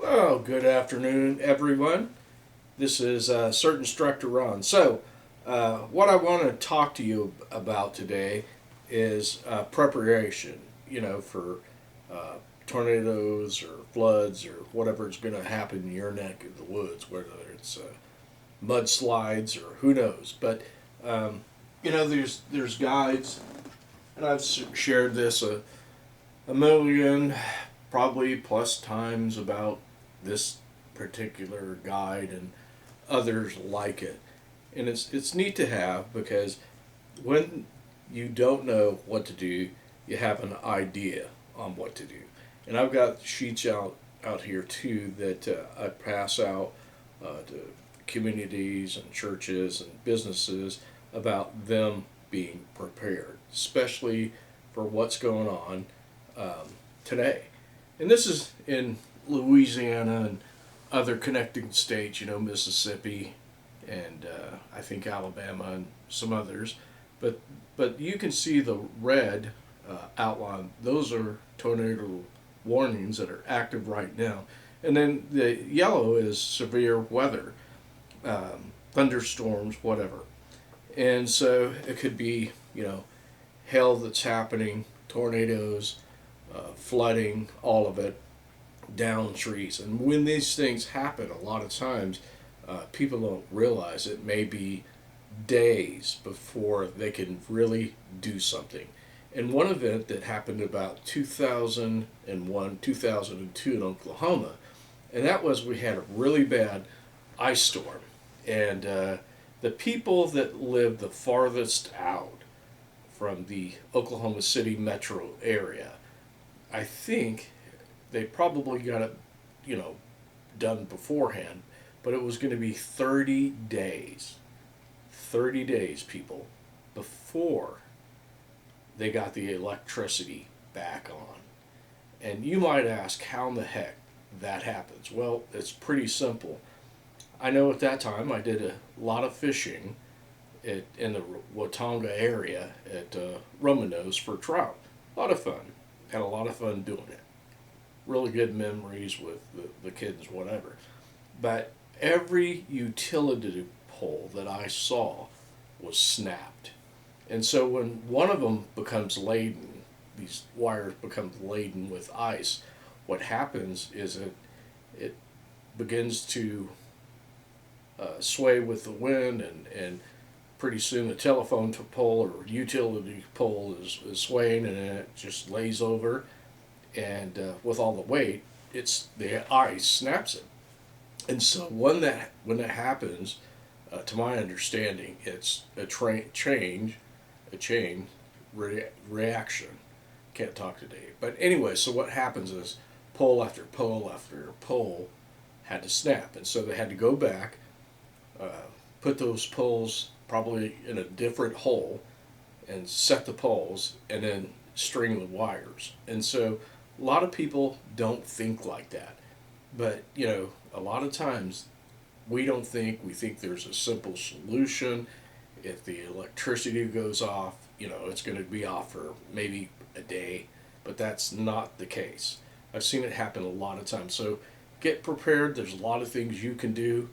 Well, good afternoon, everyone. This is CERT Instructor Ron. What I want to talk to you about today is preparation, for uh, tornadoes or floods or whatever is going to happen in your neck of the woods, whether it's mudslides or who knows. But, um, there's guides, and I've shared this a million, probably plus times about this particular guide and others like it. And it's neat to have because when you don't know what to do, you have an idea on what to do. And I've got sheets out here too that I pass out to communities and churches and businesses about them being prepared, especially for what's going on today. And this is in Louisiana and other connecting states, Mississippi and I think Alabama and some others. But you can see the red outline. Those are tornado warnings that are active right now. And then the yellow is severe weather, thunderstorms, whatever. And so it could be, hail that's happening, tornadoes, flooding, all of it, down trees. And when these things happen, a lot of times people don't realize it may be days before they can really do something. And one event that happened about 2001, 2002 in Oklahoma, and that was we had a really bad ice storm. And the people that lived the farthest out from the Oklahoma City metro area, I think they probably got it, done beforehand, but it was going to be 30 days. 30 days, people, before they got the electricity back on. And you might ask how in the heck that happens. Well, it's pretty simple. I know at that time I did a lot of fishing in the Watauga area at Romanos for trout. A lot of fun. Had a lot of fun doing it. Really good memories with the kids, whatever. But every utility pole that I saw was snapped. And so when one of them becomes laden, these wires become laden with ice, what happens is it begins to sway with the wind, and pretty soon the telephone pole or utility pole is swaying, and it just lays over, and with all the weight, the ice snaps it. And so when that happens, to my understanding, it's a chain reaction. Can't talk today, but anyway. So what happens is pole after pole after pole had to snap, and so they had to go back, put those poles probably in a different hole, and set the poles, and then string the wires. And so a lot of people don't think like that, but a lot of times we don't think. We think there's a simple solution. If the electricity goes off, it's going to be off for maybe a day, but that's not the case. I've seen it happen a lot of times. So get prepared. There's a lot of things you can do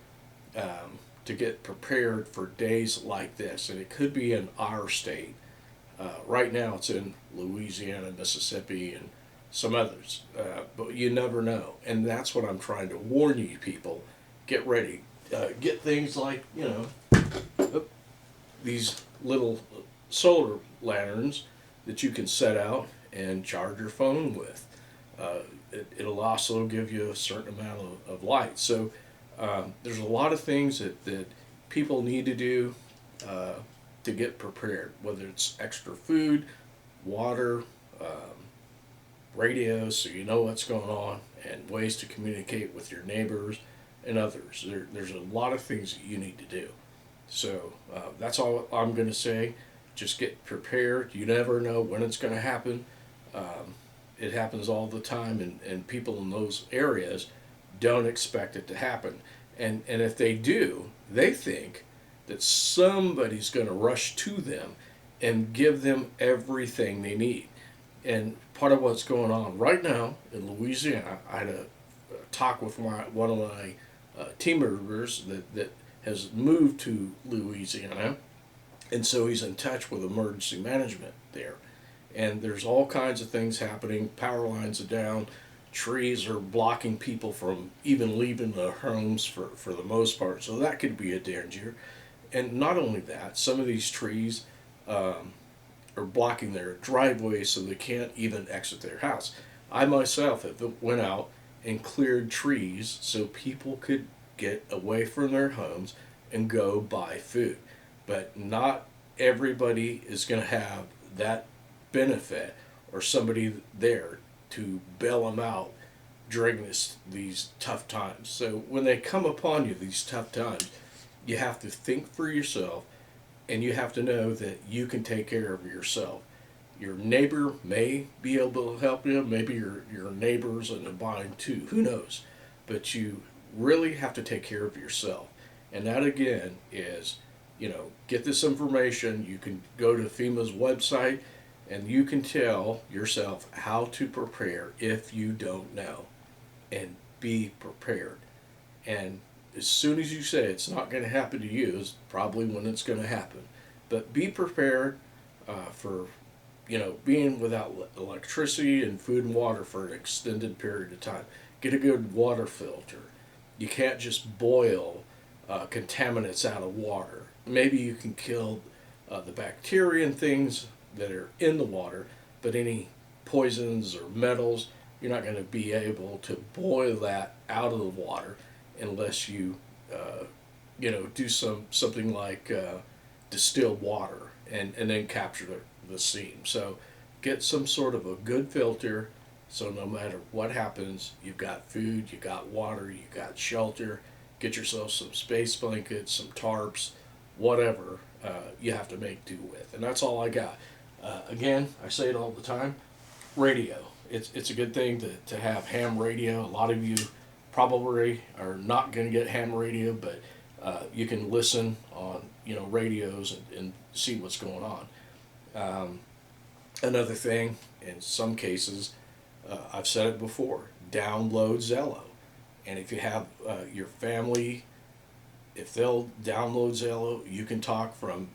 to get prepared for days like this, and it could be in our state. Right now, it's in Louisiana, Mississippi, and some others, but you never know. And that's what I'm trying to warn you, people. Get ready. Get things like these little solar lanterns that you can set out and charge your phone with. It'll also give you a certain amount of light. So there's a lot of things that people need to do to get prepared, whether it's extra food, water, radio, so you know what's going on, and ways to communicate with your neighbors and others. There's a lot of things that you need to do. So that's all I'm going to say. Just get prepared. You never know when it's going to happen. It happens all the time, and people in those areas don't expect it to happen. And if they do, they think that somebody's going to rush to them and give them everything they need. And part of what's going on right now in Louisiana, I had a talked with one of my team members that has moved to Louisiana, and so he's in touch with emergency management there. And there's all kinds of things happening. Power lines are down, trees are blocking people from even leaving their homes for the most part. So that could be a danger. And not only that, some of these trees are blocking their driveway so they can't even exit their house. I myself have went out and cleared trees so people could get away from their homes and go buy food. But not everybody is going to have that benefit or somebody there to bail them out during these tough times. So when they come upon you, these tough times, you have to think for yourself, and you have to know that you can take care of yourself. Your neighbor may be able to help you. Maybe your neighbor's in a bind too. Who knows? But you really have to take care of yourself. And that again is, get this information. You can go to FEMA's website and you can tell yourself how to prepare if you don't know. And be prepared. And as soon as you say it's not going to happen to you is probably when it's going to happen. But be prepared for being without electricity and food and water for an extended period of time. Get a good water filter. You can't just boil contaminants out of water. Maybe you can kill the bacteria and things that are in the water, but any poisons or metals, you're not going to be able to boil that out of the water unless you do something like distilled water and then capture the steam. So get some sort of a good filter so no matter what happens, you've got food, you got water, you got shelter. Get yourself some space blankets, some tarps, whatever you have to make do with. And that's all I got. Again, I say it all the time, radio. It's a good thing to have ham radio. A lot of you probably are not going to get ham radio, but you can listen on radios and see what's going on. Another thing, in some cases, I've said it before, download Zello. And if you have your family, if they'll download Zello, you can talk from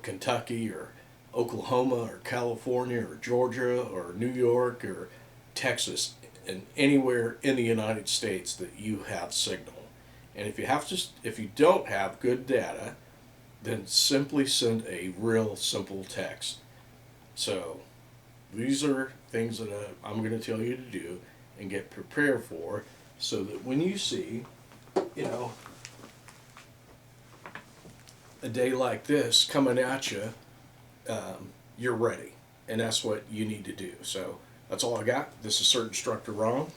Kentucky or Oklahoma or California or Georgia or New York or Texas and anywhere in the United States that you have signal. And if you don't have good data, then simply send a real simple text. So these are things that I'm going to tell you to do and get prepared for, so that when you see, a day like this coming at you, you're ready. And that's what you need to do. So that's all I got. This is CERT Instructor Ron.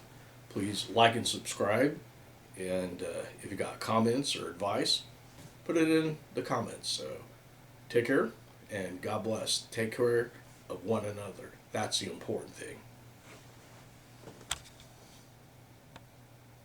Please like and subscribe. And if you got comments or advice, put it in the comments. So take care and God bless. Take care of one another. That's the important thing.